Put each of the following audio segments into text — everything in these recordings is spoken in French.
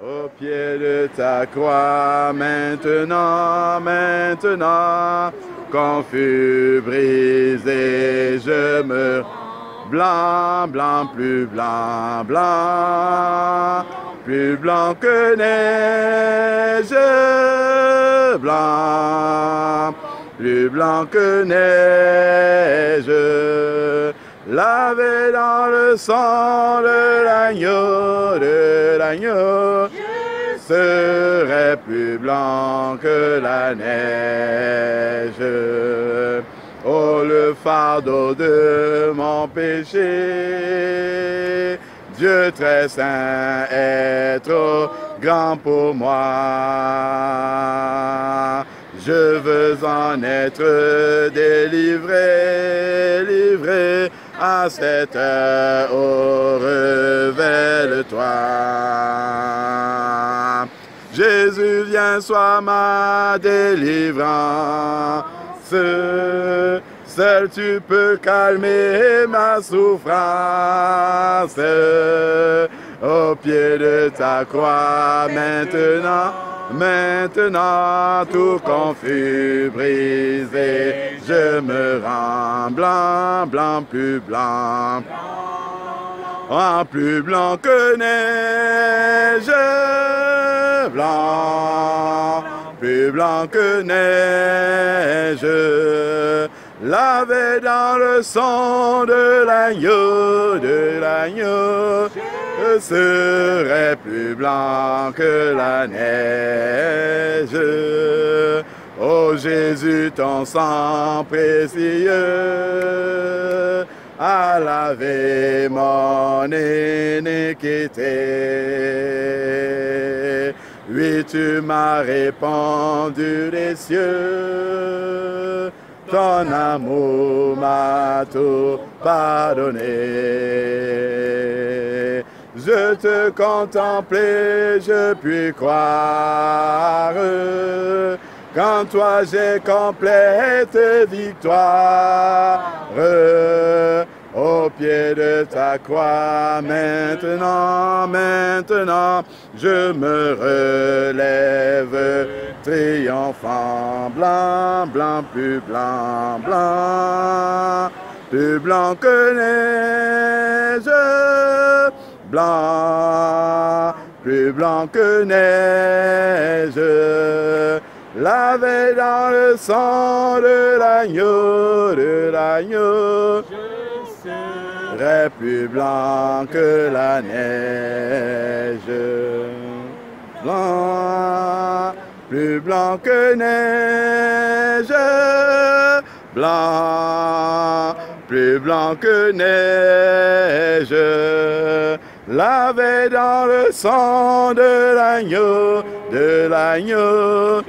Au pied de ta croix, maintenant, maintenant, quand fut brisé, je me blanc, blanc, plus blanc, blanc, plus blanc que neige, blanc, plus blanc que neige, lavé dans le sang de l'agneau, je serai plus blanc que la neige. Oh, le fardeau de mon péché, Dieu très saint est trop grand pour moi. Je veux en être délivré, livré à cette heure, oh, révèle-toi. Jésus, viens, sois ma délivrance. Seul tu peux calmer ma souffrance. Au pied de ta croix, maintenant, maintenant, tout confus brisé, je me rends blanc, blanc, plus blanc, plus blanc que neige, blanc, plus blanc que neige, lavé dans le sang de l'agneau, je serai plus blanc que la neige. Ô Jésus, ton sang précieux a lavé mon iniquité. Oui, tu m'as répandu des cieux, ton amour m'a tout pardonné. Je te contemplais, je puis croire qu'en toi j'ai complète victoire. Au pied de ta croix, maintenant, maintenant, je me relève, triomphant, blanc, blanc, plus blanc, blanc, plus blanc que neige, blanc, plus blanc que neige, lavé dans le sang de l'agneau, serai plus blanc que la neige, blanc, plus blanc que neige, blanc, plus blanc que neige, lavé dans le sang de l'agneau,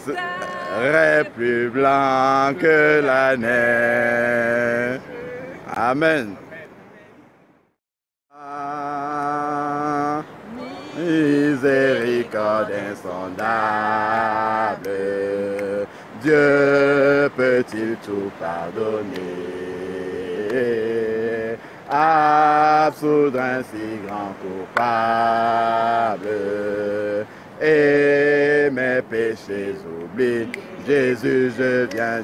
serai plus blanc que la neige. Amen. Miséricorde insondable, Dieu peut-il tout pardonner, absoudre un si grand coupable, et mes péchés oublier. Jésus, je viens,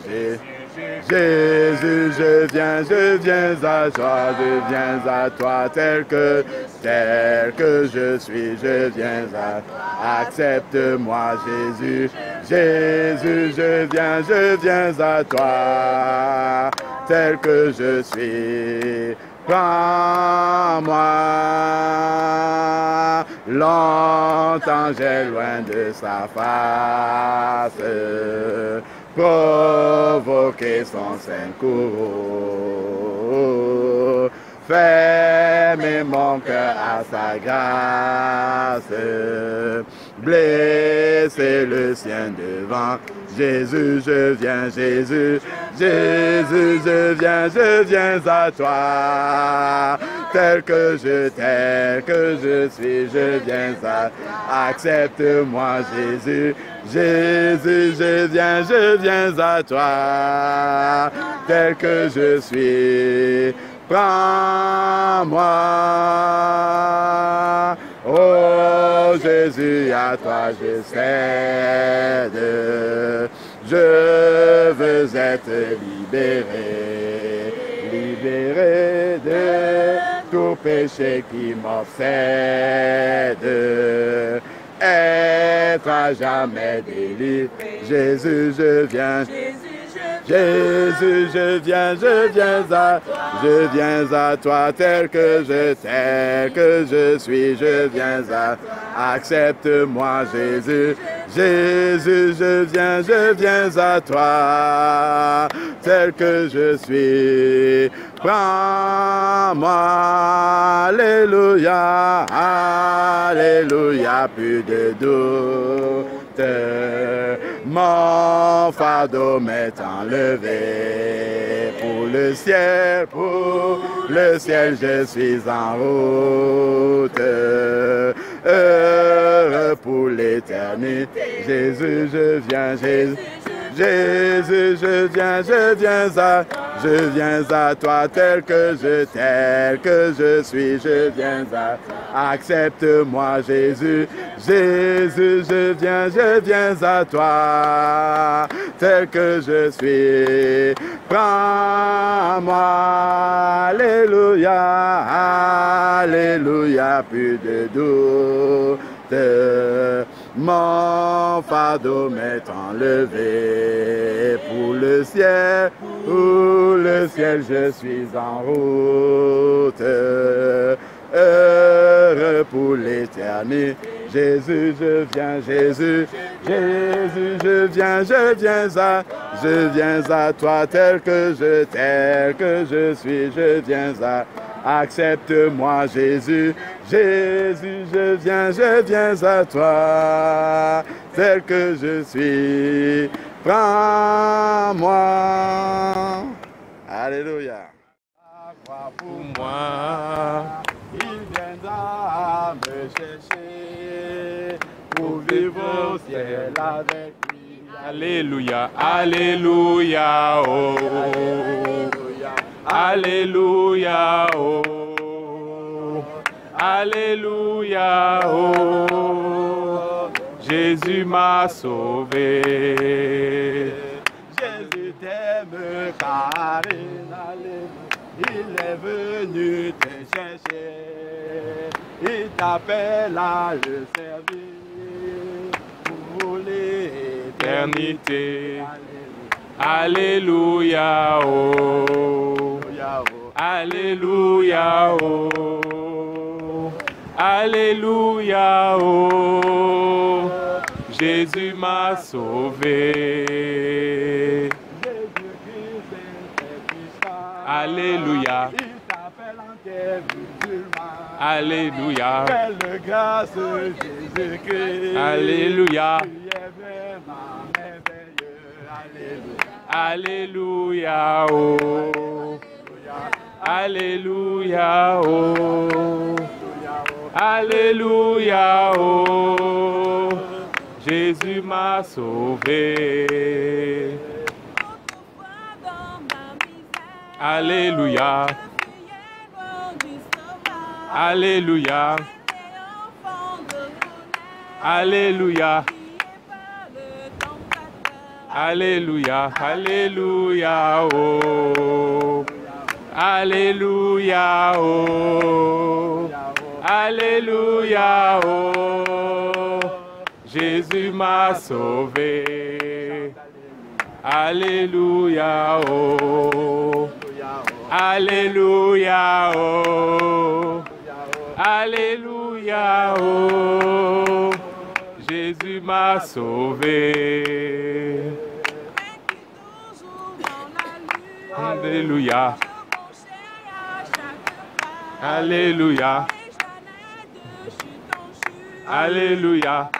Jésus, je viens à toi, je viens à toi tel que je suis, je viens à accepte-moi, Jésus, Jésus, je viens à toi tel que je suis. Prends-moi, longtemps j'ai loin de sa face, provoquer son saint courroux, fermer mon cœur à sa grâce, blesser le sien devant. Jésus, je viens, Jésus, Jésus, je viens à toi, tel que je suis, je viens à, accepte-moi, Jésus, Jésus, je viens à toi, tel que je suis, prends-moi, oh Oh Jésus, à toi je cède. Je veux être libéré, libéré de tout péché qui m'obsède. Être à jamais délivré. Jésus, je viens. Jésus, je viens à toi tel que je suis, je viens à, accepte-moi Jésus, Jésus, je viens à toi tel que je suis, prends-moi, alléluia, alléluia, plus de doute. Mon fardeau m'est enlevé pour le ciel je suis en route, heureux pour l'éternité. Jésus, je viens, Jésus, je viens à toi tel que je suis, je viens à, accepte-moi Jésus, Jésus, je viens à toi tel que je suis, prends-moi, alléluia, alléluia, plus de doute. Mon fardeau m'est enlevé pour le ciel je suis en route, heureux pour l'éternité. Jésus, je viens, Jésus, je viens à toi tel que je suis, je viens à, accepte-moi Jésus, Jésus, je viens à toi tel que je suis, prends-moi, alléluia. Pour moi, il viendra me chercher pour vivre au ciel avec lui. Alléluia, alléluia, oh, alléluia, oh, alléluia, oh, Jésus m'a sauvé. Jésus t'aime car il est venu te chercher, il t'appelle à le servir pour l'éternité. Alléluia, oh, alléluia, oh, alléluia, oh, Jésus m'a sauvé. Alléluia. Alléluia. Belle grâce Jésus-Christ. Alléluia. Tu es vraiment merveilleux. Alléluia. Oh. Alléluia. Oh. Alléluia. Oh. Jésus m'a sauvé. Alléluia. Alléluia. Alléluia. Alléluia. Alléluia. Oh. Alléluia. Oh. Alléluia. Oh. Jésus m'a sauvé. Alléluia. Oh. Alléluia. Oh. Alléluia, oh, Jésus m'a sauvé. Alléluia. Alléluia. Alléluia.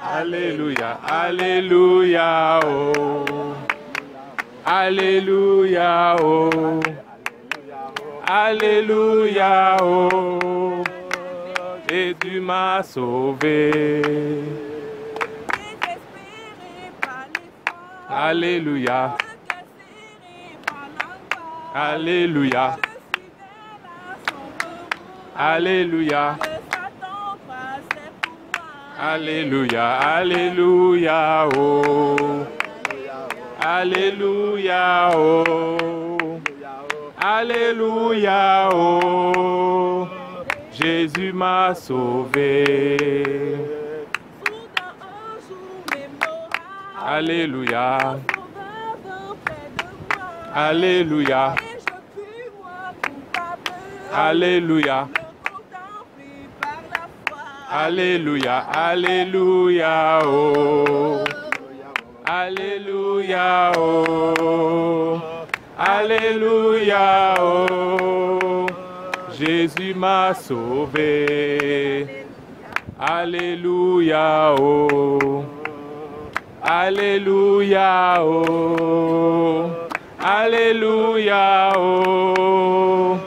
Alléluia. Alléluia, oh. Alléluia, oh. Alléluia, oh, Jésus m'a sauvé. Alléluia. Alléluia. Alléluia. Alléluia, Alléluia, oh. Alléluia, oh. Alléluia, oh. Jésus m'a sauvé. Alléluia. Alléluia. Alléluia. Alléluia, Alléluia, oh. Alléluia, oh. Alléluia, oh. Jésus m'a sauvé. Alléluia, oh. Alléluia, oh. Alléluia, oh.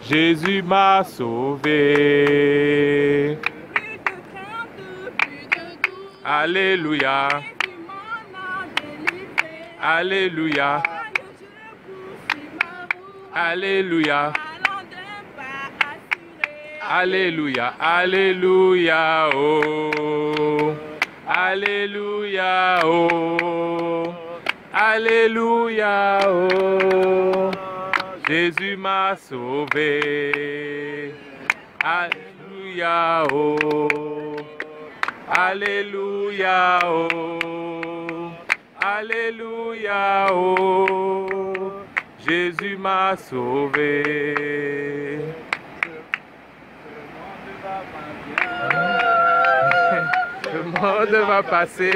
Jésus m'a sauvé. Alléluia. Alléluia. Alléluia. Alléluia. Alléluia. Oh. Alléluia. Oh. Alléluia. Oh. Jésus m'a sauvé. Alléluia. Oh. Alléluia, oh. Alléluia, oh. Jésus m'a sauvé. Ce monde va passer.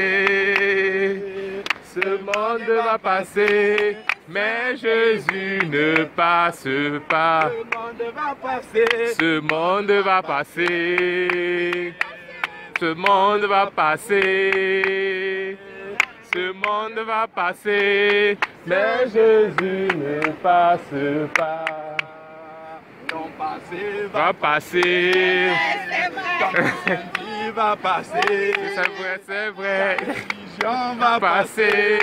Ce monde va passer. Mais Jésus ne passe pas. Ce monde va passer. Ce monde va passer. Ce monde va passer, ce monde va passer, mais Jésus ne passe pas. Ton passé Va passer, il va passer. c'est vrai, c'est vrai. Religion va passer.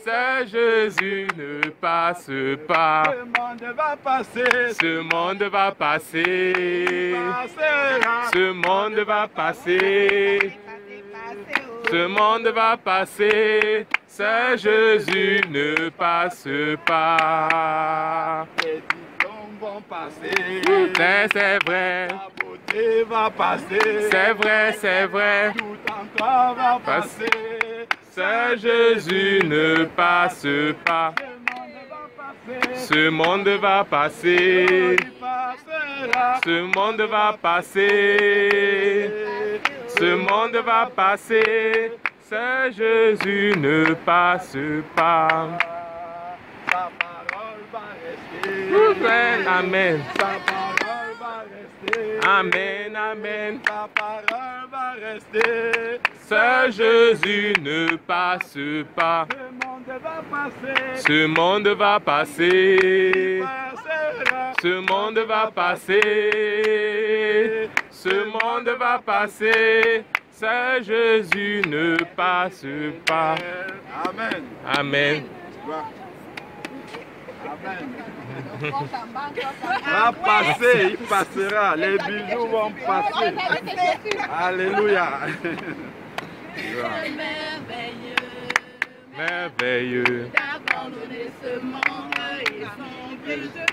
Ce Jésus ne passe pas. Ce monde va passer. Ce monde va passer. Passera. Ce monde va passer. Ce monde va passer. Ce Jésus ne passe pas. Les diplômes vont passer. C'est vrai. La beauté va passer. C'est vrai, c'est vrai. Tout en toi va passer. Ce Jésus ne passe pas. Ce monde va passer. Ce monde va passer. Ce monde va passer. Ce Jésus ne passe pas. Sa parole va rester. Amen, amen. Sa parole va rester. Amen, amen. Sa parole va rester. Ce Jésus ne passe pas. Ce monde va passer. Ce monde va passer. Passera. Ce monde va passer. Ce monde va passer. Ce Jésus ne passe pas. Amen. Amen. Amen. Va passer, il passera. Les bijoux vont passer. Alléluia. Merveilleux. D'abandonner ce monde et son but de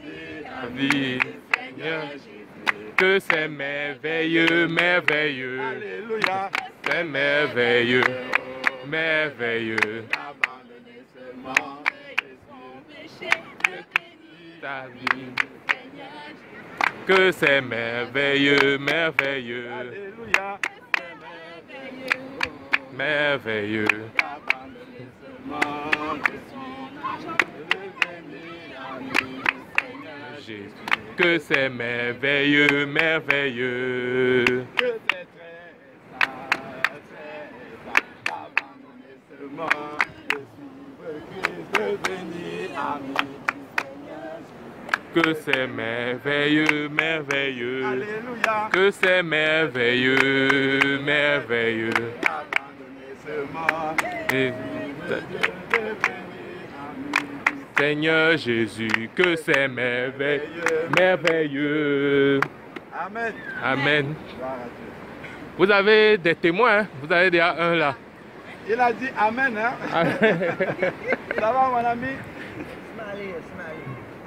venir La vie, Seigneur, que c'est merveilleux, merveilleux. Alléluia. C'est merveilleux, merveilleux. Abandonner ce monde et son péché. Ta vie, que c'est merveilleux, merveilleux, Alléluia. merveilleux. Abandonner ce monde et son argent. Jésus, que c'est merveilleux, merveilleux. Que c'est très abandonner ce monde et suivre Christ, devenir ami. Que c'est merveilleux, merveilleux. Alléluia. Que c'est merveilleux, merveilleux. Abandonner ce monde. Et- Seigneur Jésus, que c'est merveilleux, merveilleux. Amen. Amen. Gloire à Dieu. Vous avez des témoins, hein? Vous avez déjà un là. Il a dit Amen, hein? Ça va, mon ami?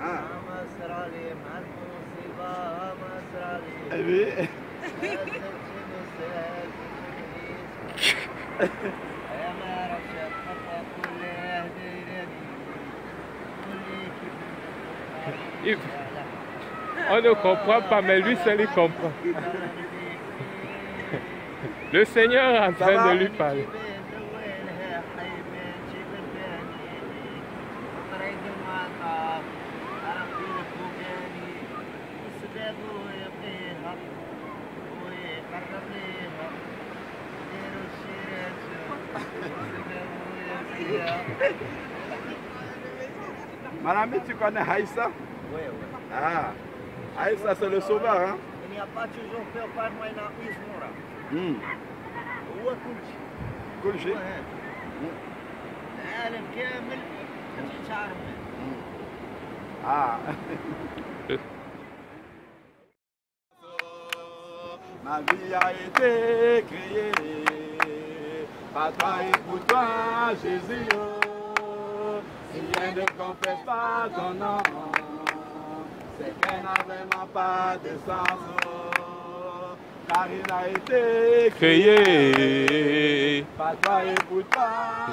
Ah. Eh oui. On ne comprend pas, mais lui seul il comprend. Le Seigneur est en train de lui parler. Madame, tu connais Haïssa? Oui, oui. Ah, Haïssa c'est le sauveur, hein? Il n'y a pas toujours fait par moi dans l'Ismora. هو كل شيء. كل شيء؟ العالم كامل شعر Ah. Ma vie a été créée par toi et pour toi, Jésus. Si elle ne confesse pas ton nom, c'est qu'elle n'a vraiment pas de sens. Car il a été Créé par toi et pour toi,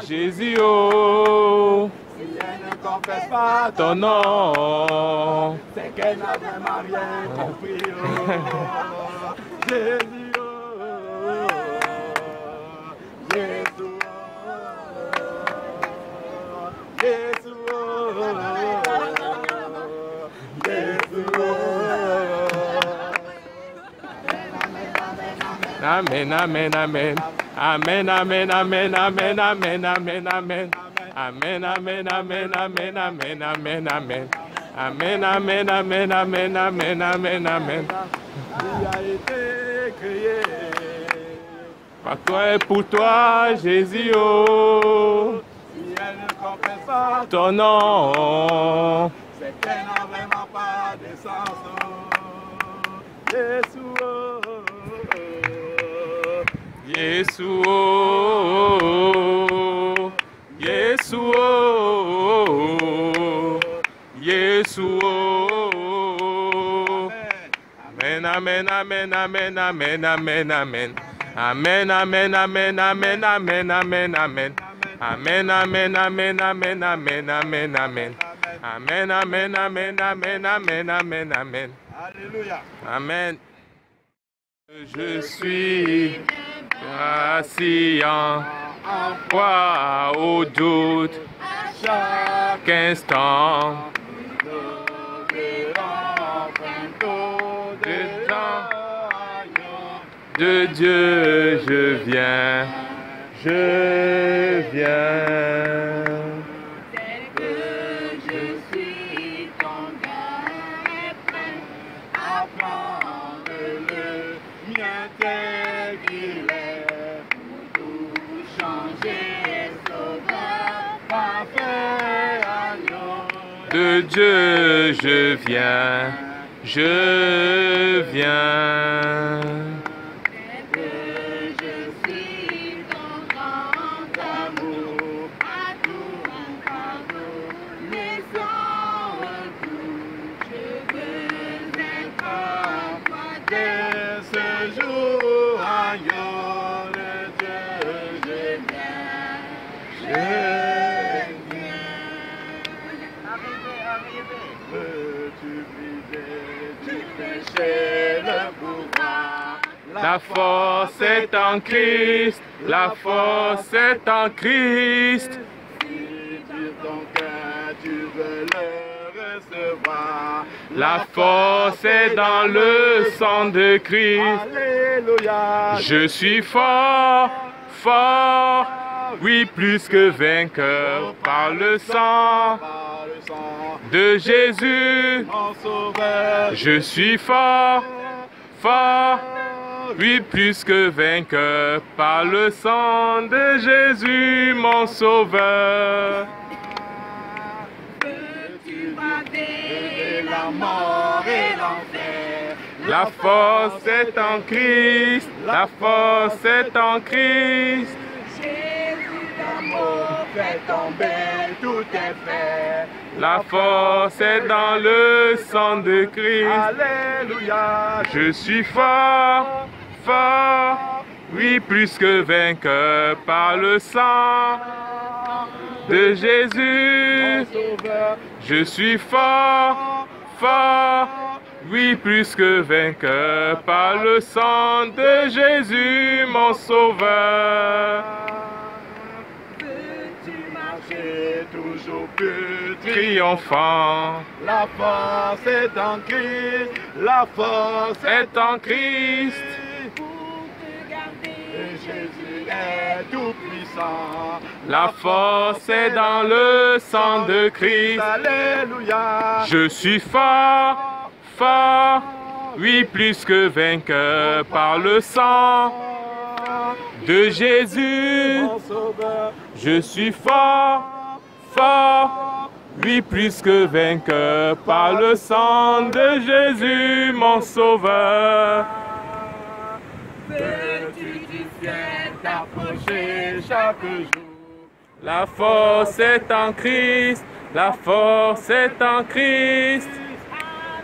Jésus, oh, si elle ne confesse pas ton nom. c'est qu'elle n'a vraiment rien compris. Oh. Jésus, oh. Jésus, oh. Jésus, oh. Jésus, oh. Amen, amen, amen. Amen, amen, amen, amen, amen, amen, amen. Amen, amen, amen, amen, amen, amen, amen. Amen, amen, amen, amen, amen, amen, amen. Il a été créé Par toi et pour toi, Jésus, oh, si elle ne confesse pas ton nom. c'est qu'elle n'a vraiment pas de sens. Jésus, oh. Jésus, oh, Jésus, oh, Jésus, oh. Amen, amen, amen, amen, amen, amen, amen. Amen, amen, amen, amen, amen, amen, amen. Amen, amen, amen, amen, amen, amen, amen. Amen, amen, amen, amen, amen, amen, amen. Alléluia. Amen. Je suis patient, foi au doute, chaque instant. De Dieu, je viens, je viens. Tel que je suis, ton cœur est prêt à prendre le mien tel qu'il est, pour tout changer, sauveur, parfait agneau. De Dieu, je viens, je viens. La force est en Christ, la force est en Christ. Si ton cœur tu veux le recevoir, La force est dans le sang de Christ. Alléluia. Je suis fort, fort, oui plus que vainqueur par le sang Par le sang de Jésus. mon sauveur, Je suis fort, fort, oui plus que vainqueur par le sang de Jésus, mon sauveur. Peux-tu braver la mort et l'enfer? La force est en Christ, La force est en Christ. Jésus d'amour Fais tomber tout effet. La force est dans le sang de Christ. Alléluia. Je suis fort, fort, oui, plus que vainqueur par le sang de Jésus. Sauveur. Je suis fort, fort, oui, plus que vainqueur par le sang de Jésus, mon sauveur. peux-tu marcher J'ai toujours pu Triomphant La force est en Christ. La force est en Christ. pour te garder? Et Jésus est tout puissant. La force est dans le sang de Christ. Alléluia. Je suis fort, fort, oui, plus que vainqueur par le sang de Jésus. Mon sauveur. Je suis fort, fort, oui, plus que vainqueur par le sang de Jésus, mon sauveur. Peux-tu du ciel T'approcher chaque jour. La force est en Christ, la force est en Christ.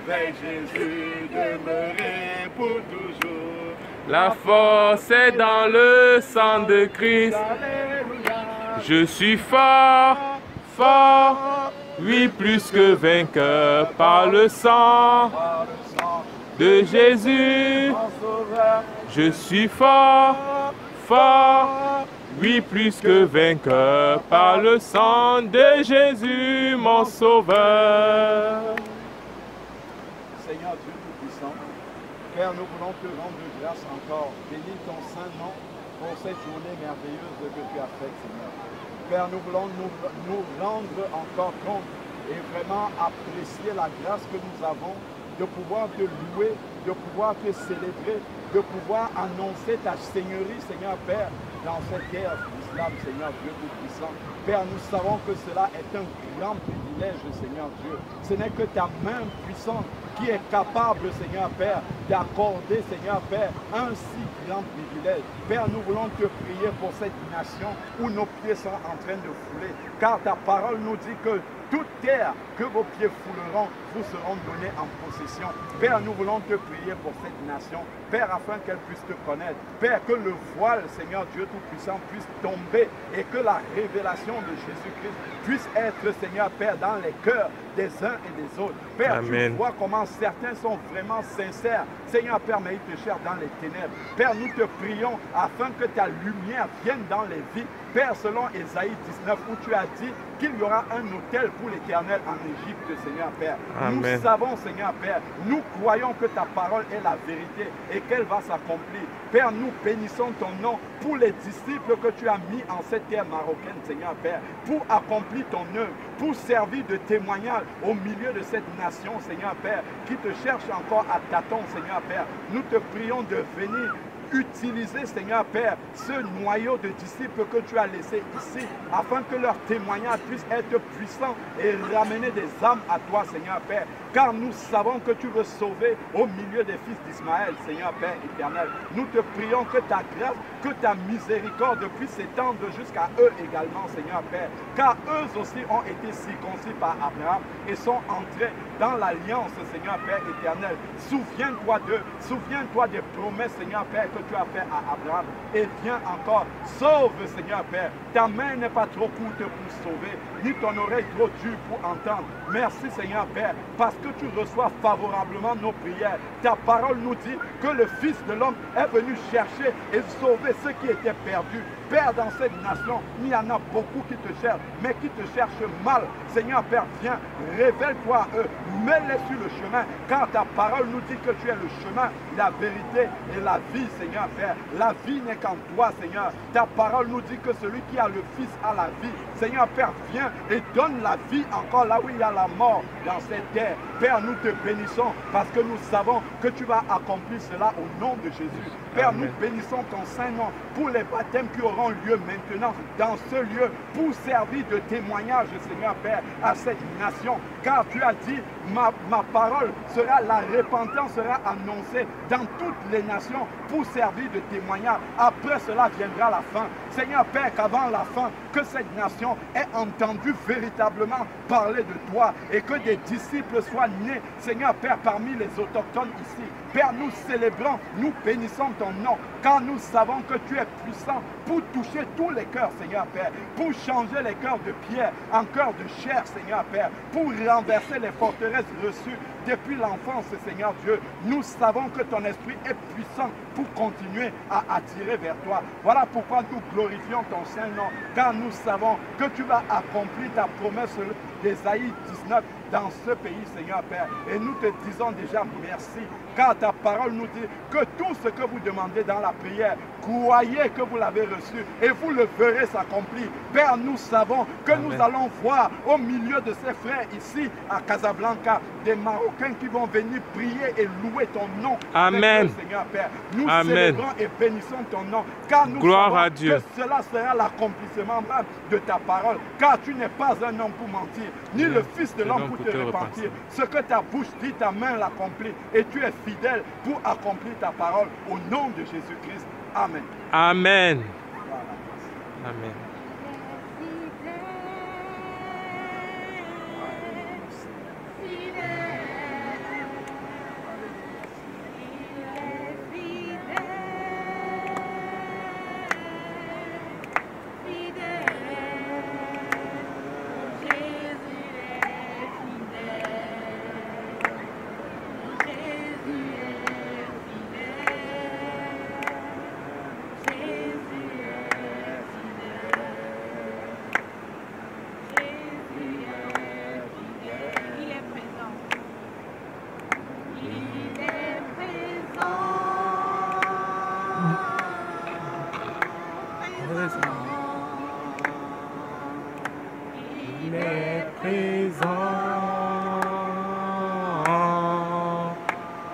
Avec Jésus demeurer pour toujours. La force est dans le sang de Christ. Alléluia. Je suis fort, fort, oui, plus que vainqueur par le sang Par le sang de Jésus. mon sauveur. Je suis fort, fort, oui, plus que vainqueur par le sang de Jésus, mon sauveur. Seigneur Dieu Tout-Puissant, Père, nous voulons te rendre grâce encore. Bénis ton saint nom pour cette journée merveilleuse que tu as faite, Seigneur. Père, nous voulons nous rendre encore compte et vraiment apprécier la grâce que nous avons de pouvoir te louer, de pouvoir te célébrer, de pouvoir annoncer ta Seigneurie, Seigneur Père, dans cette terre d'islam, Seigneur Dieu Tout-Puissant. Père, nous savons que cela est un grand privilège, Seigneur Dieu. Ce n'est que ta main puissante qui est capable, Seigneur Père, d'accorder, Seigneur Père, un si grand privilège. Père, nous voulons te prier pour cette nation où nos pieds sont en train de fouler, car ta parole nous dit que toute terre que vos pieds fouleront vous seront donnés en possession. Père, nous voulons te prier pour cette nation. Père, afin qu'elle puisse te connaître. Père, que le voile, Seigneur Dieu Tout-Puissant, puisse tomber et que la révélation de Jésus-Christ puisse être, Seigneur Père, dans les cœurs des uns et des autres. Père, Amen. tu vois comment certains sont vraiment sincères. Seigneur Père, mais ils te cherchent dans les ténèbres. Père, nous te prions afin que ta lumière vienne dans les vies. Père, selon Ésaïe 19, où tu as dit qu'il y aura un autel pour l'Éternel en Égypte, Seigneur Père. Amen. Nous savons, Seigneur Père, nous croyons que ta parole est la vérité et qu'elle va s'accomplir. Père, nous bénissons ton nom pour les disciples que tu as mis en cette terre marocaine, Seigneur Père, pour accomplir ton œuvre, pour servir de témoignage au milieu de cette nation, Seigneur Père, qui te cherche encore à tâtons, Seigneur Père. Nous te prions de venir utiliser, Seigneur Père, ce noyau de disciples que tu as laissé ici, afin que leur témoignage puisse être puissant et ramener des âmes à toi, Seigneur Père. Car nous savons que tu veux sauver au milieu des fils d'Ismaël, Seigneur Père éternel. Nous te prions que ta grâce, que ta miséricorde puisse s'étendre jusqu'à eux également, Seigneur Père. Car eux aussi ont été circoncis par Abraham et sont entrés dans l'alliance, Seigneur Père éternel. Souviens-toi d'eux, souviens-toi des promesses, Seigneur Père, que tu as fait à Abraham. Et viens encore, sauve, Seigneur Père. Ta main n'est pas trop courte pour sauver, ni ton oreille trop dure pour entendre. Merci, Seigneur Père, parce que tu reçois favorablement nos prières. Ta parole nous dit que le Fils de l'homme est venu chercher et sauver ceux qui étaient perdus. Père, dans cette nation, il y en a beaucoup qui te cherchent, mais qui te cherchent mal. Seigneur Père, viens, révèle-toi à eux, mets-les sur le chemin, car ta parole nous dit que tu es le chemin, la vérité et la vie, Seigneur Père. La vie n'est qu'en toi, Seigneur. Ta parole nous dit que celui qui a le Fils a la vie. Seigneur Père, viens et donne la vie encore là où il y a la mort dans cette terre. Père, nous te bénissons parce que nous savons que tu vas accomplir cela au nom de Jésus. Père, Amen. nous bénissons ton Saint-Nom pour les baptêmes qui auront lieu maintenant dans ce lieu pour servir de témoignage, Seigneur Père, à cette nation. Car tu as dit, ma parole sera, la repentance sera annoncée dans toutes les nations pour servir de témoignage. Après cela viendra la fin. Seigneur Père, qu'avant la fin, que cette nation ait entendu véritablement parler de toi et que des disciples soient nés, Seigneur Père, parmi les autochtones ici. Père, nous célébrons, nous bénissons ton nom, car nous savons que tu es puissant pour toucher tous les cœurs, Seigneur Père, pour changer les cœurs de pierre en cœurs de chair, Seigneur Père, pour renverser les forteresses reçues depuis l'enfance, Seigneur Dieu. Nous savons que ton esprit est puissant pour continuer à attirer vers toi. Voilà pourquoi nous glorifions ton Saint-Nom, car nous savons que tu vas accomplir ta promesse d'Ésaïe 19 dans ce pays, Seigneur Père. Et nous te disons déjà merci, car ta parole nous dit que tout ce que vous demandez dans la prière, croyez que vous l'avez reçu et vous le verrez s'accomplir. Père, nous savons que Amen. nous allons voir au milieu de ces frères ici à Casablanca des Marocains qui vont venir prier et louer ton nom. Amen. Avec eux, Seigneur Père. Nous Amen. célébrons et bénissons ton nom, car nous Gloire savons à Dieu. que cela sera l'accomplissement même de ta parole, car tu n'es pas un homme pour mentir, ni le Fils de l'homme pour te repentir. Ce que ta bouche dit, ta main l'accomplit, et tu es fidèle pour accomplir ta parole au nom de Jésus-Christ. Amen. Amen. Amen. Il est présent,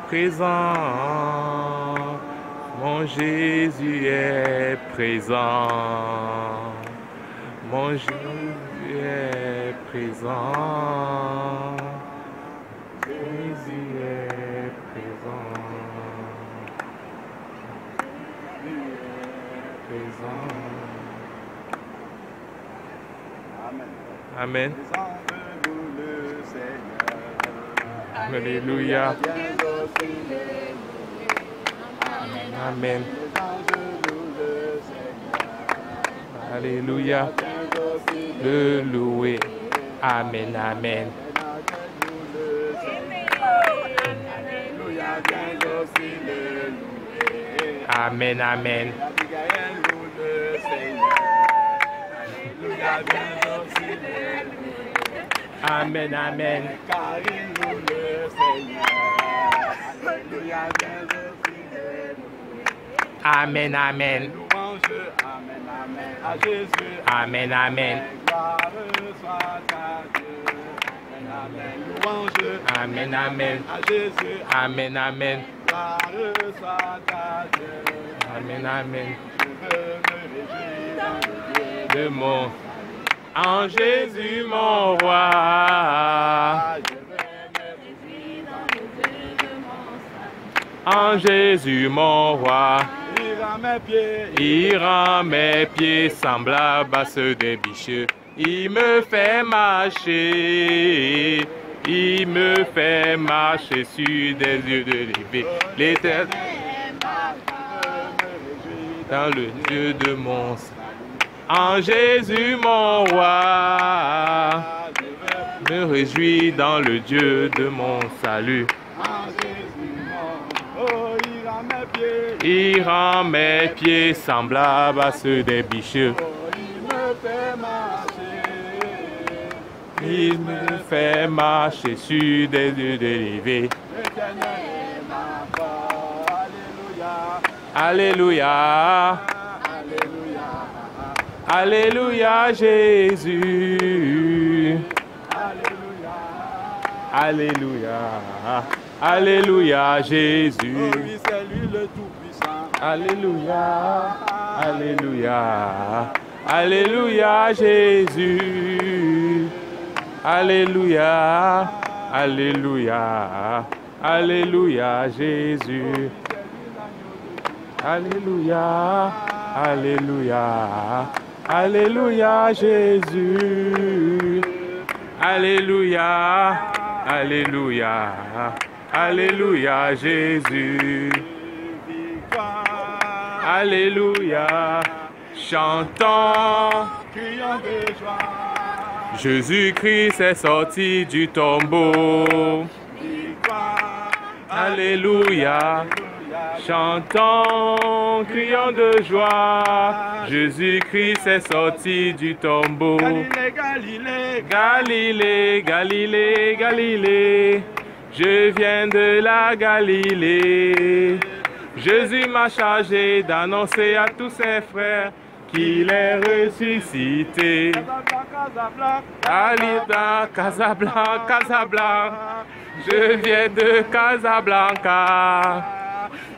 présent, mon Jésus est présent, mon Jésus est présent, Jésus est présent, présent. Amen. Présentez-vous le Seigneur. Alléluia. Amen. Présentez-vous le Seigneur. Alléluia. Le louer. Amen. Amen. Alléluia, viens aussi le louer. Amen. Amen. Abigail loue le Seigneur. Alléluia, viens aussi le louer. Amen. Amen. Karine loue le Seigneur. Alléluia, viens aussi le louer. Amen. Amen. Louange, amen, amen, à Jésus. Amen. Amen. Gloire soit à Dieu. Amen, louange. Amen. Amen. À Jésus. Amen. Amen. Gloire soit à Dieu. Amen. Amen. Je veux me réjouir dans le Dieu De mon en Jésus mon roi. Je veux me réjouir dans le Dieu de mon salut. En Jésus mon roi. Il rend mes pieds. Il rend mes pieds semblables à ceux des bicheux. Il me fait marcher. Il me fait marcher sur des yeux de l'éveil. L'Éternel dans le Dieu de mon salut. En Jésus mon roi. Me réjouis dans le Dieu de mon salut. En Jésus, oh, il rend mes pieds. Il rend mes pieds semblables à ceux des bicheux. Oh, il me fait marcher. Il me fait marcher sur des yeux d'élevés. L'Éternel est ma force. Alléluia. Alléluia. Alléluia. Alléluia Jésus. Alléluia. Alléluia. Alléluia Jésus. Oh oui, c'est lui le Tout-Puissant. Alléluia. Alléluia. Alléluia Jésus. Alléluia. Alléluia, Alléluia, Jésus. Alléluia, Alléluia, Alléluia, Jésus. Alléluia, Alléluia, Alléluia, Jésus. Alléluia, chantons, crions de joie. Jésus-Christ est sorti du tombeau. Alléluia, chantons, crions de joie. Jésus-Christ est sorti du tombeau. Galilée, Galilée, Galilée, Galilée, Galilée, je viens de la Galilée. Jésus m'a chargé d'annoncer à tous ses frères qu'il est ressuscité. Casablanca, Casablanca, Casablanca, je viens de Casablanca.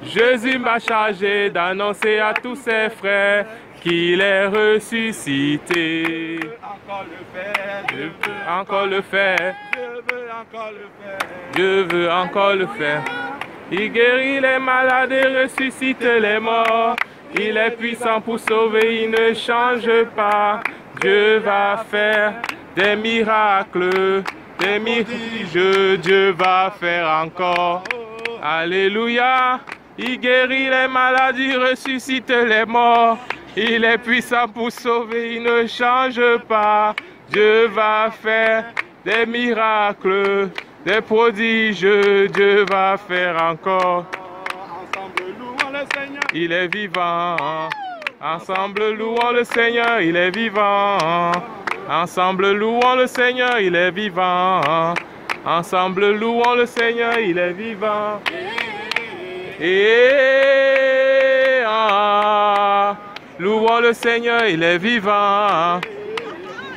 Jésus m'a chargé d'annoncer à tous ses frères qu'il est ressuscité. je veux encore le faire, Je veux encore le faire. je veux encore le faire. Je veux encore le faire. Il guérit les malades et ressuscite les morts. Il est puissant pour sauver, il ne change pas. Dieu va faire des miracles, des prodiges. Dieu va faire encore. Alléluia. Il guérit les malades, il ressuscite les morts. Il est puissant pour sauver, il ne change pas. Dieu va faire des miracles, des prodiges. Dieu va faire encore. Ensemble, louons le Seigneur. Il est vivant. Ensemble, louons le Seigneur, il est vivant. Ensemble, louons le Seigneur, il est vivant. Ensemble, louons le Seigneur, il est vivant. Et louons le Seigneur, il est vivant.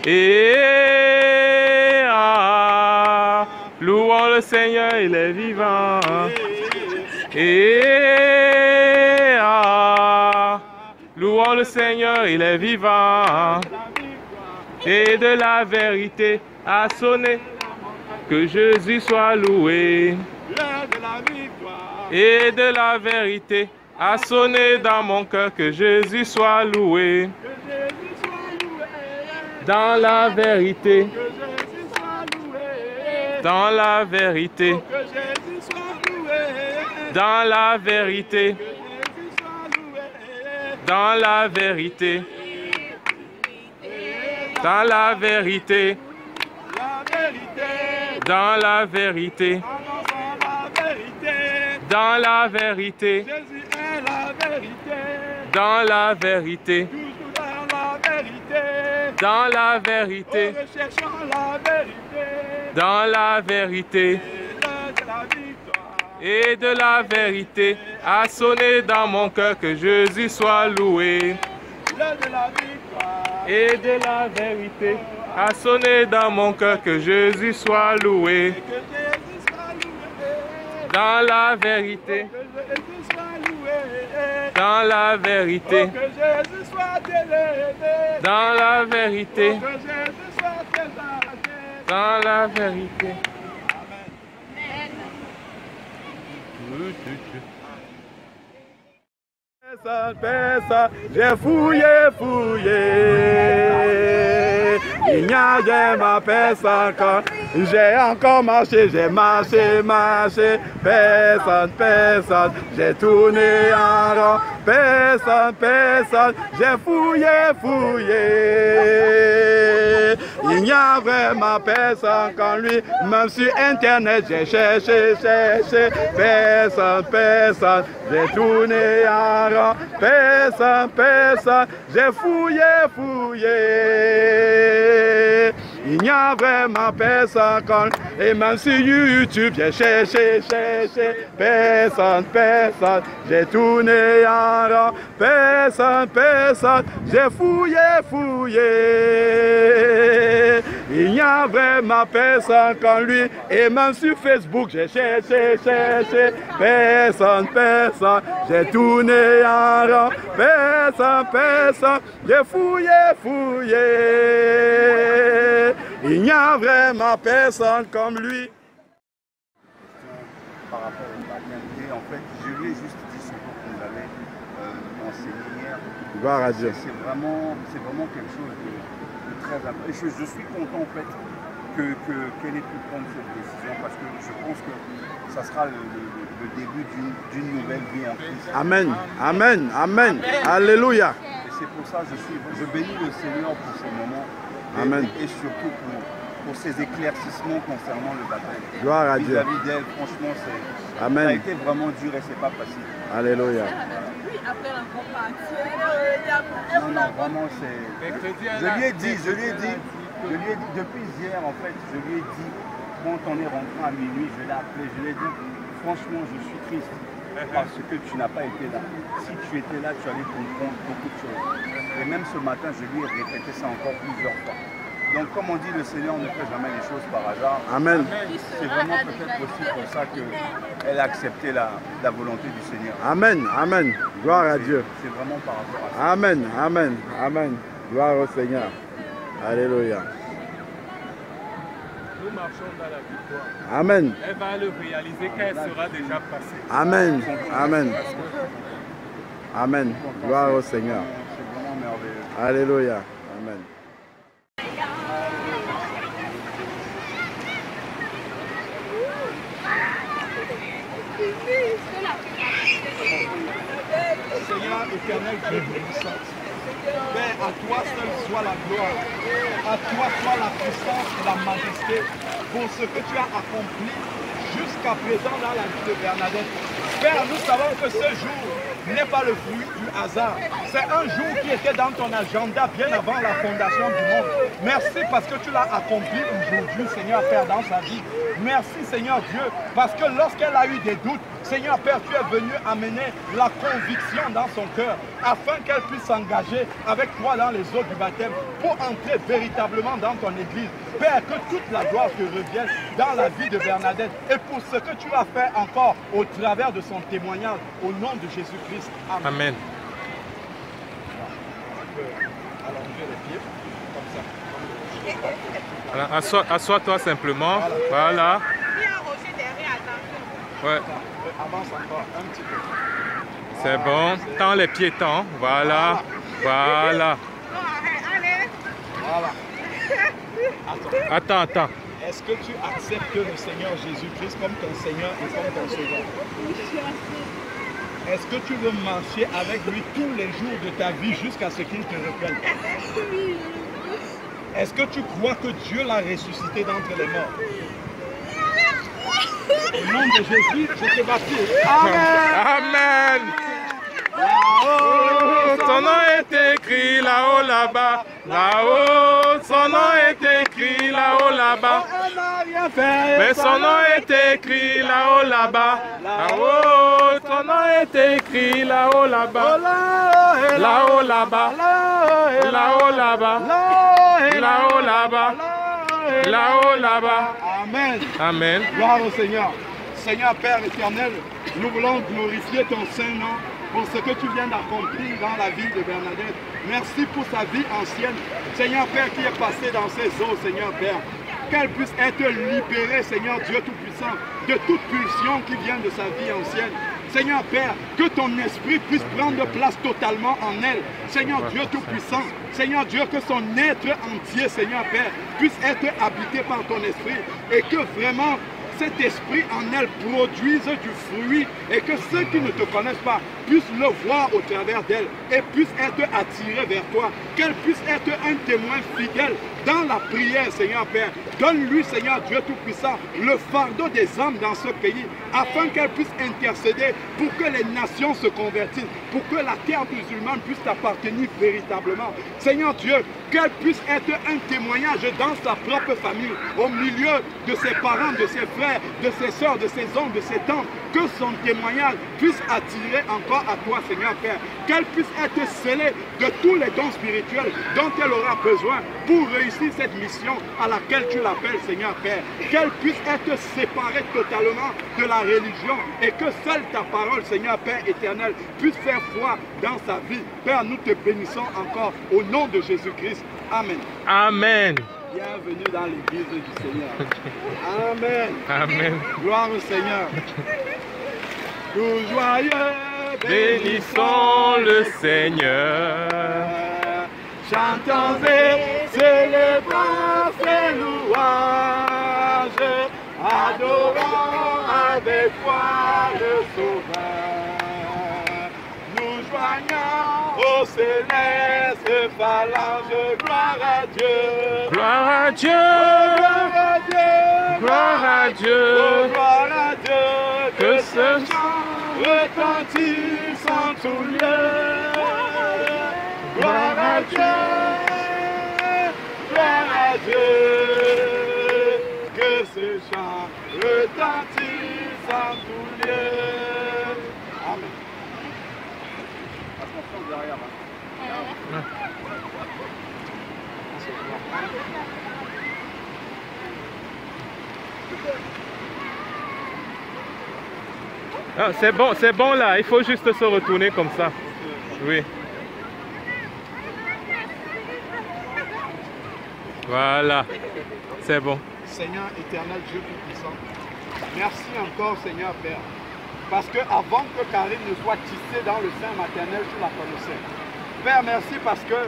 Et louons le Seigneur, il est vivant. Et louons le Seigneur, il est vivant. Et de la vérité a sonné, que Jésus soit loué. L'heure de la victoire. Et de la vérité a sonné dans mon cœur, que Jésus soit loué. Que Jésus soit loué. Dans la vérité, Que Jésus soit loué. dans la vérité, Que Jésus soit loué. dans la vérité, Que Jésus soit loué. dans la vérité, dans la vérité, La vérité. dans la vérité, Annonçons la vérité. dans la vérité, Jésus est la vérité. dans la vérité, Toujours dans la vérité. dans la vérité, Recherchons la vérité. dans la vérité. L'heure de la victoire. Et de la vérité a sonné dans mon cœur, que Jésus soit loué. L'heure de la victoire. Et de la vérité a sonné dans mon cœur, que Jésus soit loué. Que Jésus soit loué. Dans la vérité, Que Jésus soit loué. dans la vérité, Que Jésus soit élevé. dans la vérité, Que Jésus soit exalté. dans la vérité. Personne, j'ai fouillé, fouillé. Il n'y a jamais personne quand j'ai encore marché, j'ai marché, marché. Personne, personne, j'ai tourné en rond. Personne, personne, j'ai fouillé, fouillé. Il n'y a vraiment personne comme lui, même sur internet j'ai cherché, cherché. Personne, personne, j'ai tourné en rond. Personne, personne, j'ai fouillé, fouillé. Il n'y a vraiment personne comme lui. Et même sur YouTube j'ai cherché, cherché. Personne, personne, j'ai tourné en rond. Personne, personne, j'ai fouillé, fouillé. Il n'y a vraiment personne comme lui. Et même sur Facebook j'ai cherché, cherché. Personne, personne, j'ai tourné en rond. Personne, personne, j'ai fouillé, fouillé. Il n'y a vraiment personne comme lui. par rapport au baptême. Et en fait, je lui ai juste dit ce que vous avez enseigné hier. Gloire à Dieu. C'est vraiment quelque chose de très important. Et je suis content en fait qu'elle ait pu prendre cette décision parce que je pense que ça sera le début d'une nouvelle vie en Christ. Amen. Amen. Amen. Alléluia. Et c'est pour ça que je bénis le Seigneur pour ce moment. Amen. Et surtout pour ces éclaircissements concernant le baptême. Gloire à Dieu. Vis-à-vis d'elle, franchement, ça Amen. a été vraiment dur et c'est pas facile. Alléluia. Oui, après la comparaison, Non, vraiment, c'est... Je lui ai dit, depuis hier, en fait, je lui ai dit, quand on est rentré à minuit, je l'ai appelé, je lui ai dit, franchement, je suis triste parce que tu n'as pas été là. Si tu étais là, tu allais comprendre beaucoup de choses. Et même ce matin, je lui ai répété ça encore plusieurs fois. Donc, comme on dit, le Seigneur ne fait jamais les choses par hasard. Amen. C'est vraiment peut-être aussi pour ça qu'elle a accepté la volonté du Seigneur. Amen. Amen. Gloire à Dieu. C'est vraiment par rapport à ça. Amen. Amen. Amen. Gloire au Seigneur. Alléluia. Nous marchons dans la victoire. Amen. Elle va le réaliser quand elle sera déjà passée. Amen. Amen. Amen. Gloire au Seigneur. C'est vraiment merveilleux. Alléluia. Amen. Seigneur éternel, Dieu bénissant. Père, à toi seul soit la gloire. À toi soit la puissance et la majesté pour ce que tu as accompli jusqu'à présent dans la vie de Bernadette. Père, nous savons que ce jour n'est pas le fruit du hasard. C'est un jour qui était dans ton agenda bien avant la fondation du monde. Merci parce que tu l'as accompli aujourd'hui, Seigneur Père, dans sa vie. Merci, Seigneur Dieu, parce que lorsqu'elle a eu des doutes, Seigneur Père, tu es venu amener la conviction dans son cœur afin qu'elle puisse s'engager avec toi dans les eaux du baptême pour entrer véritablement dans ton église. Père, que toute la gloire te revienne dans la vie de Bernadette et pour ce que tu as fait encore au travers de son témoignage au nom de Jésus-Christ. Amen. Amen. Allonger les pieds, comme ça. Voilà, assois-toi simplement. Voilà. Il y a Roger derrière, attention. Ouais. Avance encore un petit peu. C'est bon. Tends les pieds, tends. Voilà. Voilà. Non, allez. Voilà. Attends. Est-ce que tu acceptes le Seigneur Jésus-Christ comme ton Seigneur et comme ton Sauveur? Est-ce que tu veux marcher avec lui tous les jours de ta vie jusqu'à ce qu'il te reprenne? Est-ce que tu crois que Dieu l'a ressuscité d'entre les morts? Au nom de Jésus, je te baptise. Amen. Là-haut, son nom est écrit là-haut, là-bas. Là-haut, son nom est écrit là-haut, là-bas. Mais son nom est écrit là-haut, là-bas. Là-haut, son nom est écrit là-haut, là-bas. Là-haut, là-bas. Là-haut, là-bas. Là-haut, là-bas. Là-haut, là-bas. Amen. Amen. Gloire au Seigneur. Seigneur Père éternel, nous voulons glorifier ton Saint-Nom pour ce que tu viens d'accomplir dans la vie de Bernadette. Merci pour sa vie ancienne. Seigneur Père qui est passé dans ces eaux, Seigneur Père. Qu'elle puisse être libérée, Seigneur Dieu Tout-Puissant, de toute pulsion qui vient de sa vie ancienne. Seigneur Père, que ton esprit puisse prendre place totalement en elle. Seigneur Dieu Tout-Puissant, Seigneur Dieu, que son être entier, Seigneur Père, puisse être habité par ton esprit et que vraiment cet esprit en elle produise du fruit et que ceux qui ne te connaissent pas puissent le voir au travers d'elle et puissent être attirés vers toi, qu'elle puisse être un témoin fidèle dans la prière, Seigneur Père. Donne-lui, Seigneur Dieu Tout-Puissant, le fardeau des âmes dans ce pays, afin qu'elle puisse intercéder pour que les nations se convertissent, pour que la terre musulmane puisse t'appartenir véritablement. Seigneur Dieu, qu'elle puisse être un témoignage dans sa propre famille, au milieu de ses parents, de ses frères, de ses soeurs, de ses oncles, de ses tantes, que son témoignage puisse attirer encore à toi, Seigneur Père. Qu'elle puisse être scellée de tous les dons spirituels dont elle aura besoin pour réussir cette mission à laquelle tu l'appelles, Seigneur Père. Qu'elle puisse être séparée totalement de la religion et que seule ta parole, Seigneur Père éternel, puisse faire foi dans sa vie. Père, nous te bénissons encore au nom de Jésus-Christ. Amen. Amen. Bienvenue dans l'église du Seigneur. Amen. Amen. Gloire au Seigneur. Tout joyeux, Bénissons le Seigneur. Chantons et célébrons ses louanges, adorons avec foi le Sauveur. Nous joignons au céleste phalange, gloire à Dieu. Gloire à Dieu. Gloire à Dieu. Gloire à Dieu. Gloire à Dieu. Que ce chant retentisse en tout lieu. Gloire à Dieu, gloire à Dieu, que ce chant retentisse en tout lieu. Amen. Attention derrière. Ah, c'est bon là, il faut juste se retourner comme ça. Oui. Voilà, c'est bon. Seigneur éternel, Dieu Tout-Puissant, merci encore Seigneur Père, parce que avant que Karine ne soit tissée dans le sein maternel, tu la connaissais. Père, merci parce que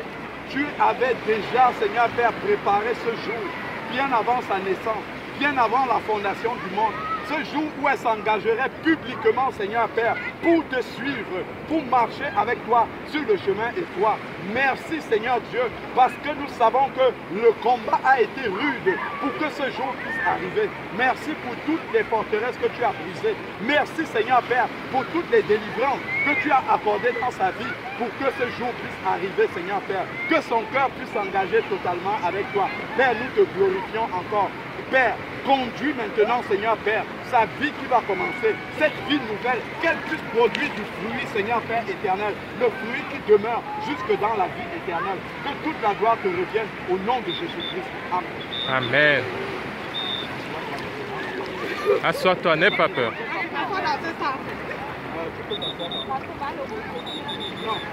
tu avais déjà, Seigneur Père, préparé ce jour, bien avant sa naissance, bien avant la fondation du monde. Ce jour où elle s'engagerait publiquement, Seigneur Père, pour te suivre, pour marcher avec toi sur le chemin étroit. Merci Seigneur Dieu, parce que nous savons que le combat a été rude pour que ce jour puisse arriver. Merci pour toutes les forteresses que tu as brisées. Merci Seigneur Père, pour toutes les délivrances que tu as accordées dans sa vie, pour que ce jour puisse arriver Seigneur Père. Que son cœur puisse s'engager totalement avec toi. Père, nous te glorifions encore. Père, conduis maintenant, Seigneur Père, sa vie qui va commencer, cette vie nouvelle, qu'elle puisse produire du fruit, Seigneur Père éternel, le fruit qui demeure jusque dans la vie éternelle. Que toute la gloire te revienne au nom de Jésus-Christ. Amen. Amen. Assois-toi, n'aie pas peur.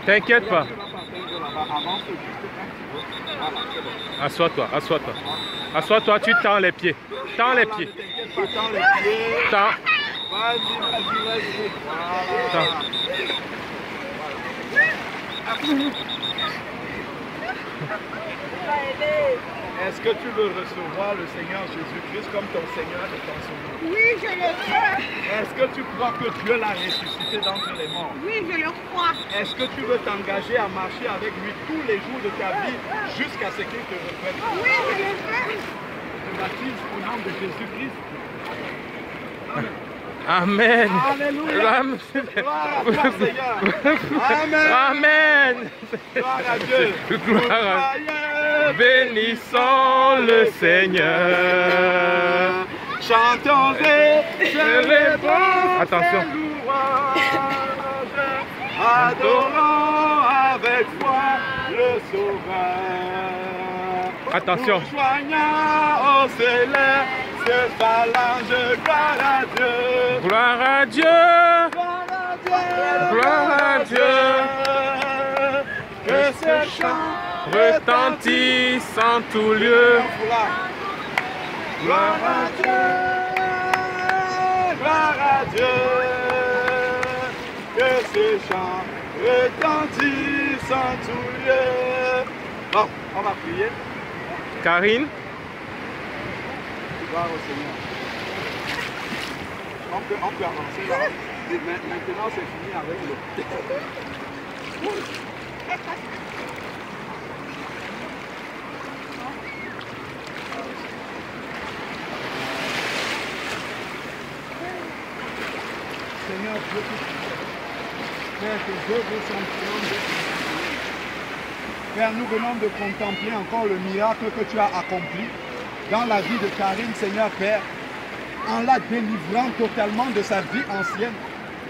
T'inquiète pas. Assois-toi, assois-toi. Assois-toi, tu tends les pieds. Tends les pieds. Tends les pieds. Tends. Vas-y, vas-y, vas-y. Tends. Est-ce que tu veux recevoir le Seigneur Jésus-Christ comme ton Seigneur et ton Sauveur? Oui, je le veux. Est-ce que tu crois que Dieu l'a ressuscité d'entre les morts? Oui, je le crois. Est-ce que tu veux t'engager à marcher avec lui tous les jours de ta vie jusqu'à ce qu'il te reprenne? Oui, je le veux. Je te baptise au nom de Jésus-Christ. Amen. Alléluia. Amen. Gloire à toi, Seigneur. Amen. Amen. Gloire à Dieu. Gloire à Dieu. Bénissons le Seigneur. Chantons et célébrons Attention. ses louanges. Adorons avec foi le Sauveur. Attention. Nous joignons au céleste phalange, gloire à Dieu. Gloire à Dieu. Gloire à Dieu. Gloire à Dieu. Que ce chant Retentisse en tout lieu. Gloire à Dieu. Gloire à Dieu. Que ce chant retentisse en tout lieu. Bon, on va prier. Karine. Gloire au Seigneur. On peut avancer là. Et maintenant, c'est fini avec le... Seigneur Dieu, Père, que Dieu vous s'enflamme. Père, nous venons de contempler encore le miracle que tu as accompli dans la vie de Karine, Seigneur Père, en la délivrant totalement de sa vie ancienne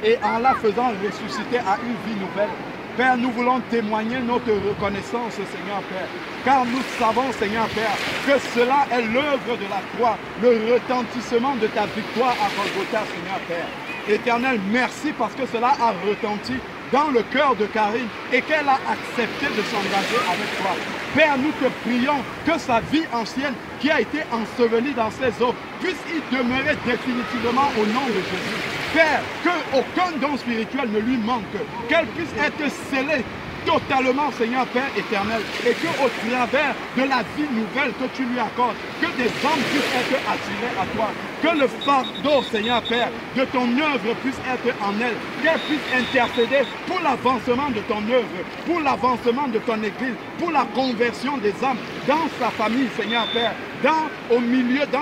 et en la faisant ressusciter à une vie nouvelle. Père, nous voulons témoigner notre reconnaissance, Seigneur Père, car nous savons, Seigneur Père, que cela est l'œuvre de la croix, le retentissement de ta victoire à Golgotha, Seigneur Père. Éternel, merci parce que cela a retenti dans le cœur de Karine et qu'elle a accepté de s'engager avec toi. Père, nous te prions que sa vie ancienne qui a été ensevelie dans ses eaux puisse y demeurer définitivement au nom de Jésus. Père, qu'aucun don spirituel ne lui manque, qu'elle puisse être scellée totalement, Seigneur Père éternel, et qu'au travers de la vie nouvelle que tu lui accordes, que des âmes puissent être attirées à toi, que le fardeau, Seigneur Père, de ton œuvre puisse être en elle, qu'elle puisse intercéder pour l'avancement de ton œuvre, pour l'avancement de ton Église, pour la conversion des âmes dans sa famille, Seigneur Père, dans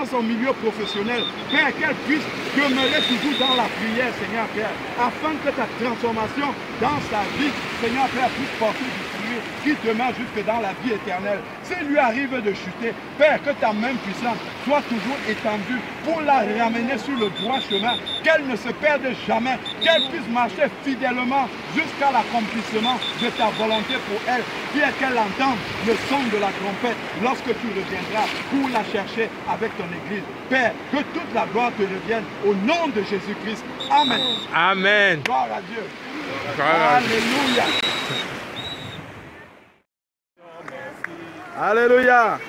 son milieu professionnel. Père, qu'elle puisse demeurer toujours dans la prière, Seigneur Père, afin que ta transformation dans sa vie, Seigneur Père, puisse porter du fruit qui demeure jusque dans la vie éternelle. S'il lui arrive de chuter, Père, que ta main puissante soit toujours étendue pour la ramener sur le droit chemin, qu'elle ne se perde jamais, qu'elle puisse marcher fidèlement jusqu'à l'accomplissement de ta volonté pour elle, qui est qu'elle entende le son de la trompette lorsque tu reviendras pour la chercher avec ton Église. Père, que toute la gloire te revienne au nom de Jésus-Christ. Amen. Amen. Gloire à Dieu. Gloire à Dieu. Alléluia. Alléluia.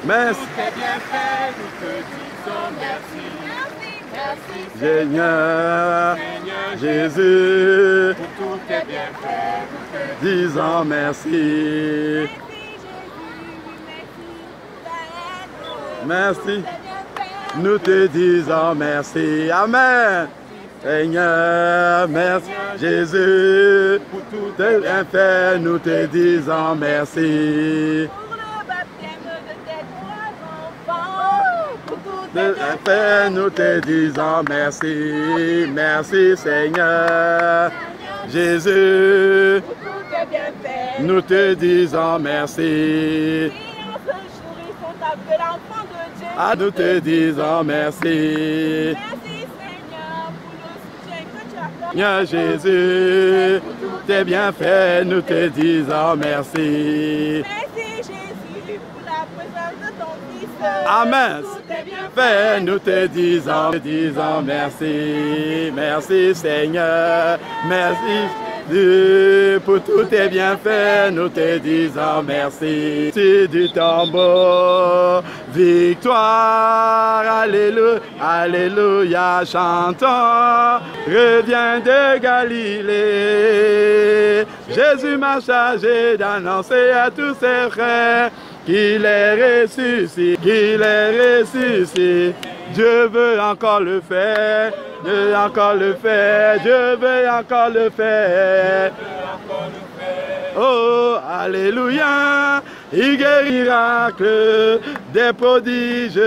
Merci. Seigneur Jésus, disons merci. Merci. Nous te disons merci. Amen. Seigneur, merci. Jésus, pour tout tes bienfaits, nous te disons merci. Nous te disons merci, merci Seigneur. Jésus, nous te disons merci. Ah, nous te disons merci. Seigneur Jésus, tes bienfaits, nous te disons merci. Amen. Père, nous te disons merci. Merci Seigneur. Merci Dieu pour tous tes bienfaits. Nous te disons merci. C'est du tambour. Victoire. Alléluia. Alléluia. Chantons. Reviens de Galilée. Jésus m'a chargé d'annoncer à tous ses frères qu'il est ressuscité, qu'il est ressuscité. Dieu veut encore le faire, Dieu veut encore le faire, Dieu veut encore le faire. Oh, alléluia, il guérit miracle, des prodiges,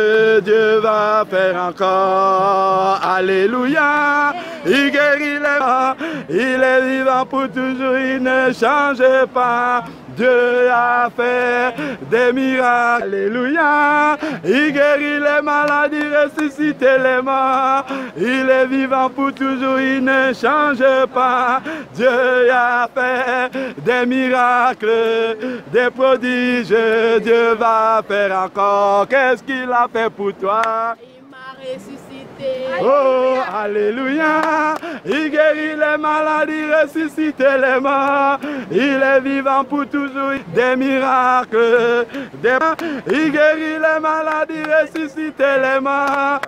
Dieu va faire encore. Alléluia, il guérit les morts, il est vivant pour toujours, il ne change pas. Dieu a fait des miracles. Alléluia. Il guérit les maladies, ressuscite les morts. Il est vivant pour toujours, il ne change pas. Dieu a fait des miracles, des prodiges. Dieu va faire encore. Qu'est-ce qu'il a fait pour toi? Il m'a ressuscité. Oh, alléluia. Il guérit les maladies, ressuscite les morts. Il est vivant pour toujours. Des miracles. Il guérit les maladies, ressuscite les morts.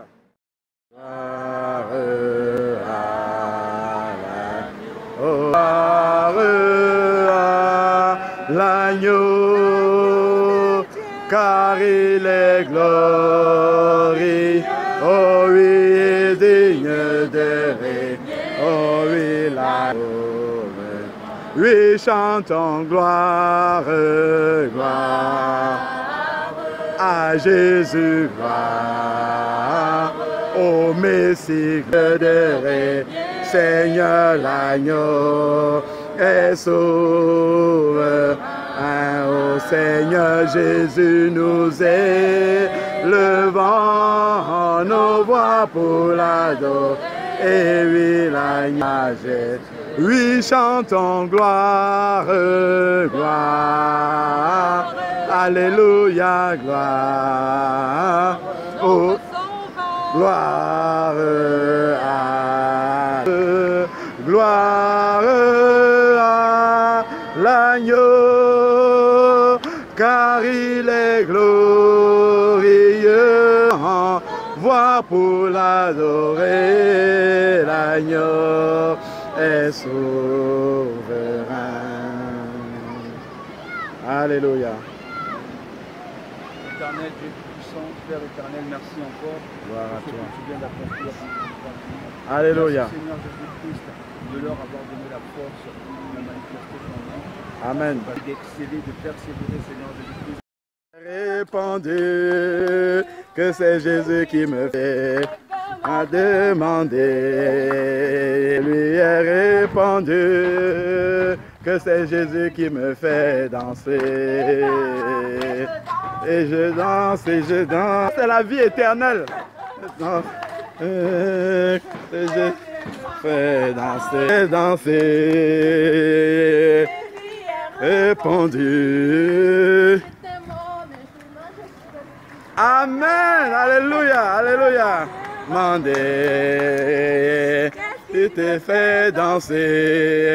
Gloire à l'agneau, car il est glorieux. Oh oui, est digne de régner. Oh oui, l'agneau. Oui, chantons gloire, gloire à Jésus, gloire au Messie de régner. Seigneur l'agneau est sauve. Ô Seigneur Jésus, nous élevons nos voix pour l'adorer. Et oui, l'agneau. Oui, chantons gloire, gloire. Alléluia, gloire. Oh, gloire à gloire à l'agneau, car il est glorieux. Voir pour l'adorer, l'agneau est souverain. Alléluia. Éternel Dieu puissant, Père éternel, merci encore. Gloire à pour ce toi. que tu viens d'accomplir. Alléluia. Merci, Seigneur Jésus-Christ, de leur avoir donné la force de manifester ton nom. Amen. D'exceller, de persévérer, Seigneur Jésus-Christ. Répondu que c'est Jésus qui me fait à demander. Lui est répondu que c'est Jésus qui me fait danser. Et je danse, et je danse. C'est la vie éternelle. Et je fais danser, danser. Répondu. Amen, alléluia, alléluia. Mandé, tu t'es fait danser.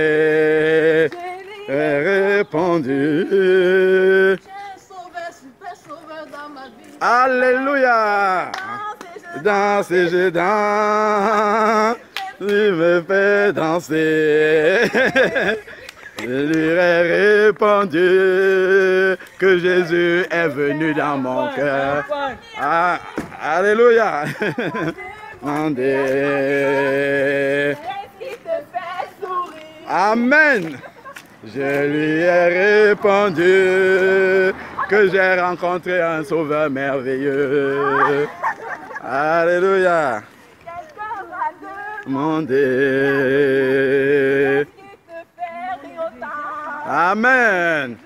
Répondu. Alléluia. Danse et je danse. Tu me fais danser. Je lui ai répondu que Jésus est venu dans mon cœur. Ah, alléluia. Amen. Je lui ai répondu que j'ai rencontré un sauveur merveilleux. Alléluia. Mon Dieu. Amen.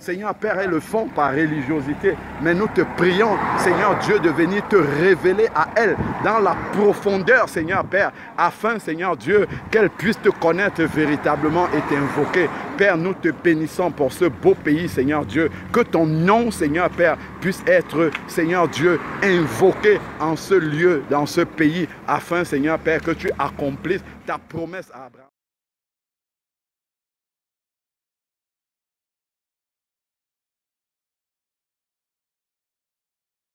Seigneur Père, elles le font par religiosité, mais nous te prions, Seigneur Dieu, de venir te révéler à elles dans la profondeur, Seigneur Père, afin, Seigneur Dieu, qu'elles puissent te connaître véritablement et t'invoquer. Père, nous te bénissons pour ce beau pays, Seigneur Dieu, que ton nom, Seigneur Père, puisse être, Seigneur Dieu, invoqué en ce lieu, dans ce pays, afin, Seigneur Père, que tu accomplisses ta promesse à Abraham.